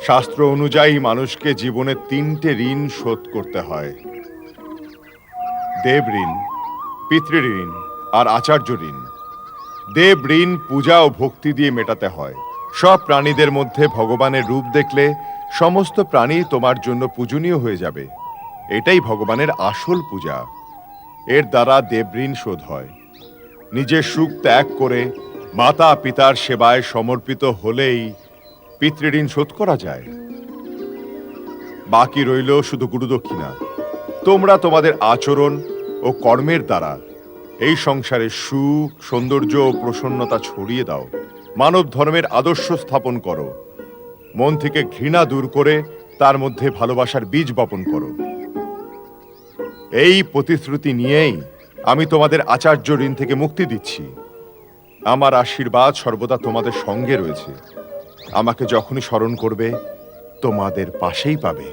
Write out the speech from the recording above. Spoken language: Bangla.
শাস্ত্র অনুযায়ী মানুষকে জীবনে 3টে ঋণ শোধ করতে হয়: দেব ঋণ, পিতৃঋণ আর আচার্য ঋণ। দেব ঋণ পূজা ও ভক্তি দিয়ে মেটাতে হয়। সব প্রাণীদের মধ্যে ভগবানের রূপ দেখলে সমস্ত প্রাণী তোমার জন্য পূজনীয় হয়ে যাবে। এটাই ভগবানের আসল পূজা। এর দ্বারা দেব ঋণ শোধ হয়। নিজের সুখ ত্যাগ করে মাতা পিতার সেবায় সমর্পিত হলেই পিতৃঋণ শোধ করা যায়। বাকি রইল শুধু গুরুদক্ষিণা। তোমরা তোমাদের আচরণ ও কর্মের দ্বারা এই সংসারে সুখ, সৌন্দর্য ও প্রসন্নতা ছড়িয়ে দাও। মানব ধর্মের আদর্শ স্থাপন করো। মন থেকে ঘৃণা দূর করে তার মধ্যে ভালোবাসার বীজ বপন করো। এই প্রতিশ্রুতি নিয়েই আমি তোমাদের আচার্য ঋণ থেকে মুক্তি দিচ্ছি। আমার আশীর্বাদ সর্বদা তোমাদের সঙ্গে রয়েছে। আমাকে যখনই স্মরণ করবে, তোমাদের পাশেই পাবে।